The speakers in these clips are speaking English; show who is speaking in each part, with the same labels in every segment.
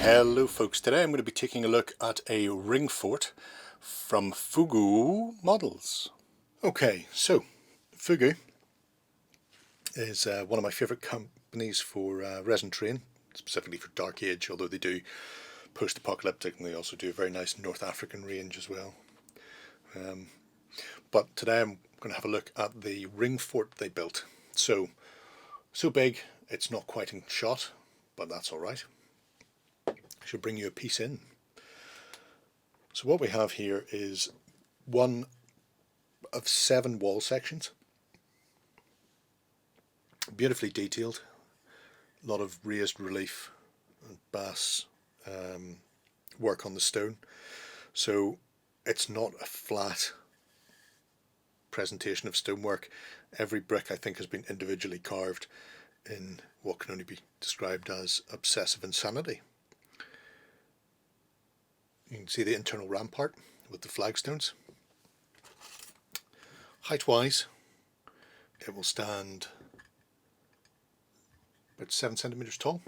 Speaker 1: Hello folks, today I'm going to be taking a look at a ring fort from Fogou Models. Okay, so Fogou is one of my favourite companies for resin terrain, specifically for Dark Age, although they do post-apocalyptic and they also do a very nice North African range as well. But today I'm going to have a look at the ring fort they built. So big it's not quite in shot, but that's alright. I should bring you a piece in. So what we have here is one of 7 wall sections, beautifully detailed, a lot of raised relief and bass work on the stone. So it's not a flat presentation of stonework. Every brick I think has been individually carved in what can only be described as obsessive insanity. You can see the internal rampart with the flagstones. Height-wise, it will stand about 7 centimeters tall,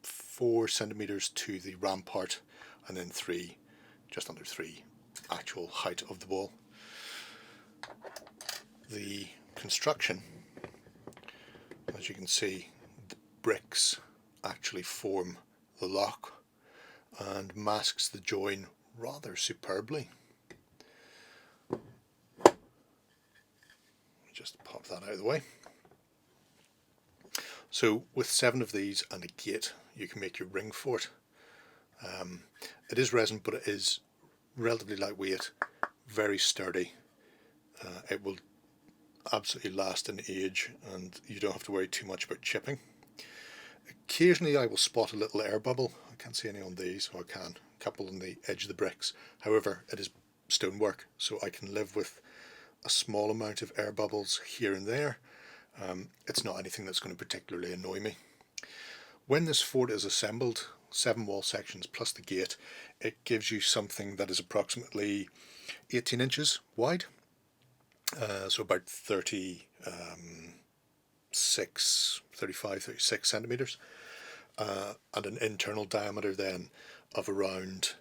Speaker 1: 4 centimeters to the rampart, and then just under 3 actual height of the wall. The construction, as you can see, the bricks actually form the lock and masks the join rather superbly. Just pop that out of the way. So with 7 of these and a gate you can make your ring fort. It is resin, but it is relatively lightweight, very sturdy. It will absolutely last an age and you don't have to worry too much about chipping. Occasionally I will spot a little air bubble. I can't see any on these, or I can, a couple on the edge of the bricks. However, it is stonework, so I can live with a small amount of air bubbles here and there. It's not anything that's going to particularly annoy me. When this fort is assembled, 7 wall sections plus the gate, it gives you something that is approximately 18 inches wide, so about 36 centimeters, and an internal diameter then of around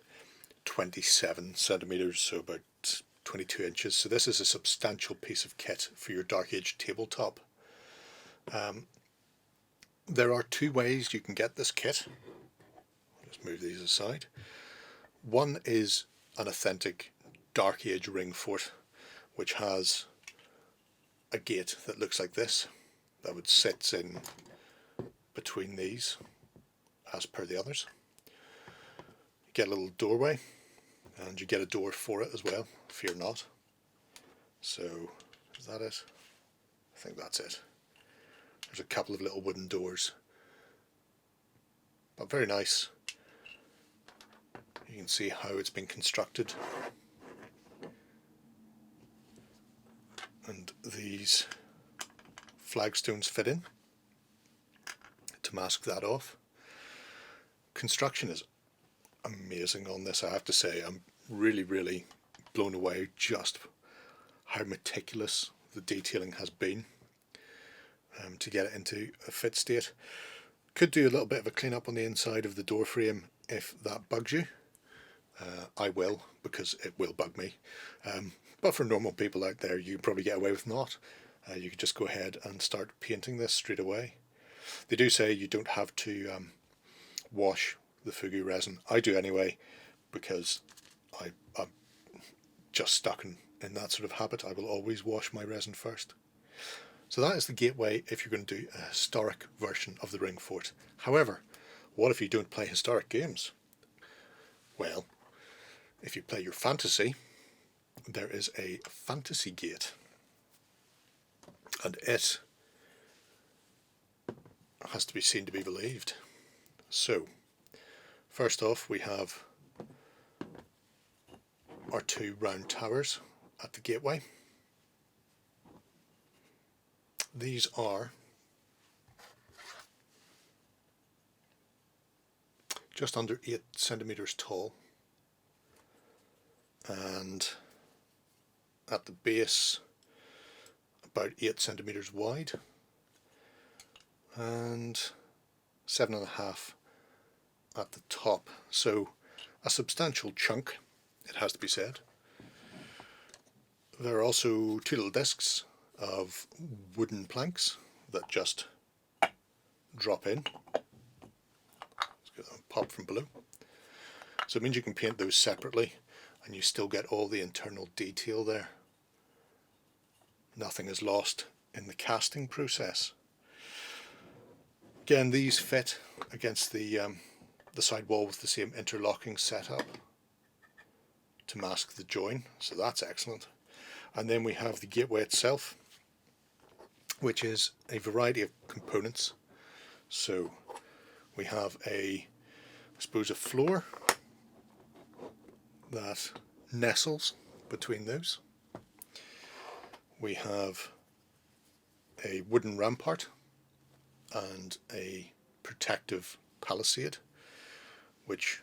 Speaker 1: 27 centimeters, so about 22 inches. So this is a substantial piece of kit for your Dark Age tabletop. There are 2 ways you can get this kit. Let's move these aside. One is an authentic Dark Age ring fort, which has a gate that looks like this, that would sit in between these as per the others. You get a little doorway and you get a door for it as well, fear not. So is that it? I think that's it. There's a couple of little wooden doors, but very nice. You can see how it's been constructed, and these flagstones fit in to mask that off. Construction is amazing on this, I have to say. I'm really blown away just how meticulous the detailing has been to get it into a fit state. Could do a little bit of a clean up on the inside of the door frame if that bugs you. I will, because it will bug me. But for normal people out there, you probably get away with not. You could just go ahead and start painting this straight away. They do say you don't have to wash the Fogou resin. I do anyway, because I'm just stuck in that sort of habit. I will always wash my resin first. So that is the gateway if you're going to do a historic version of the ring fort. However, what if you don't play historic games? Well, if you play your fantasy, there is a fantasy gate, and it has to be seen to be believed. So first off, we have our 2 round towers at the gateway. These are just under 8 centimeters tall, and at the base about 8 centimeters wide, and 7.5 at the top. So a substantial chunk, it has to be said. There are also 2 little discs of wooden planks that just drop in. Let's get them pop from below. So it means you can paint those separately and you still get all the internal detail there. Nothing is lost in the casting process. Again, these fit against the side wall with the same interlocking setup to mask the join, so that's excellent. And then we have the gateway itself, which is a variety of components. So we have I suppose a floor that nestles between those. We have a wooden rampart and a protective palisade which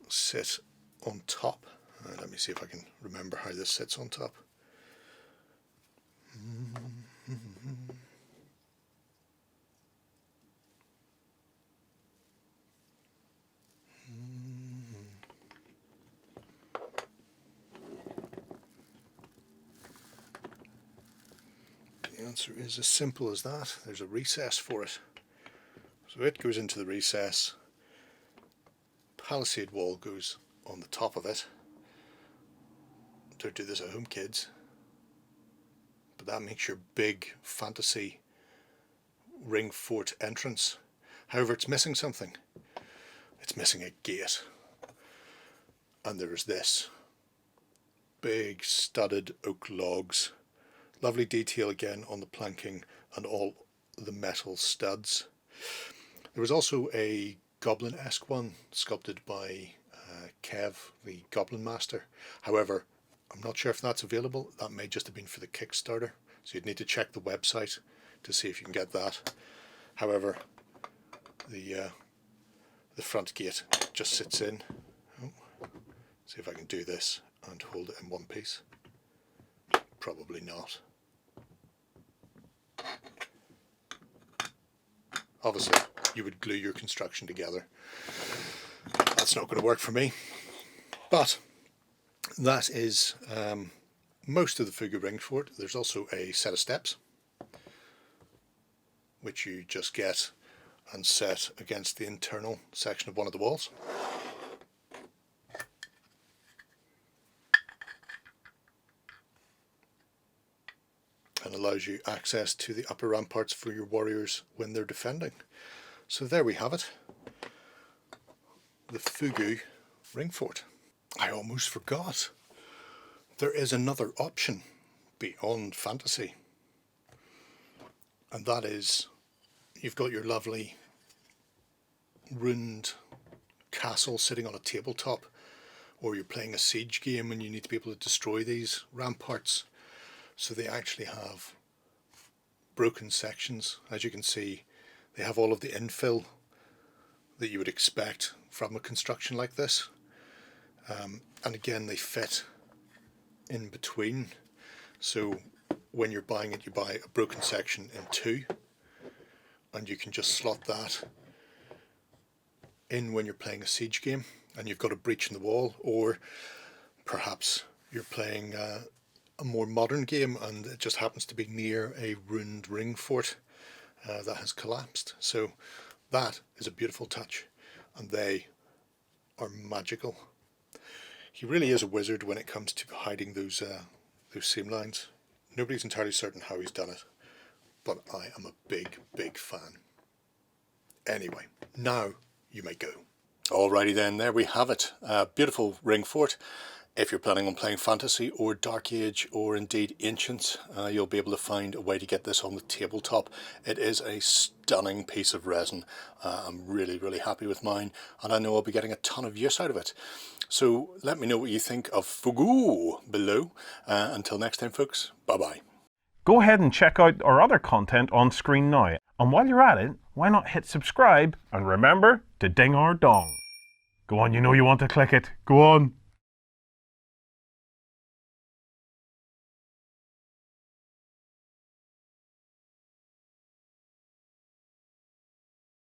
Speaker 1: sit on top. Let me see if I can remember how this sits on top. The answer is as simple as that. There's a recess for it. So it goes into the recess. Palisade wall goes on the top of it. Don't do this at home, kids. But that makes your big fantasy ring fort entrance. However, it's missing something. It's missing a gate. And there's this. Big studded oak logs. Lovely detail again on the planking and all the metal studs. There was also a goblin-esque one sculpted by Kev, the Goblin Master. However, I'm not sure if that's available. That may just have been for the Kickstarter. So you'd need to check the website to see if you can get that. However, the front gate just sits in. Oh, see if I can do this and hold it in one piece. Probably not. Obviously, you would glue your construction together. That's not going to work for me. But that is most of the Fogou ring fort. There's also a set of steps, which you just get and set against the internal section of one of the walls. And allows you access to the upper ramparts for your warriors when they're defending. So there we have it. The Fogou ring fort. I almost forgot. There is another option beyond fantasy. And that is, you've got your lovely ruined castle sitting on a tabletop, or you're playing a siege game and you need to be able to destroy these ramparts. So they actually have broken sections. As you can see, they have all of the infill that you would expect from a construction like this. And again, they fit in between. So when you're buying it, you buy a broken section in 2, and you can just slot that in when you're playing a siege game and you've got a breach in the wall, or perhaps you're playing a more modern game and it just happens to be near a ruined ring fort that has collapsed. So that is a beautiful touch, and they are magical. He really is a wizard when it comes to hiding those seam lines. Nobody's entirely certain how he's done it, but I am a big fan. Anyway, now you may go. Alrighty then, there we have it. Beautiful ring fort. If you're planning on playing fantasy or dark age or indeed ancient, you'll be able to find a way to get this on the tabletop. It is a stunning piece of resin. I'm really happy with mine, and I know I'll be getting a ton of use out of it. So let me know what you think of Fogou below. Until next time, folks, bye bye.
Speaker 2: Go ahead and check out our other content on screen now. And while you're at it, why not hit subscribe and remember to ding our dong. Go on, you know you want to click it. Go on.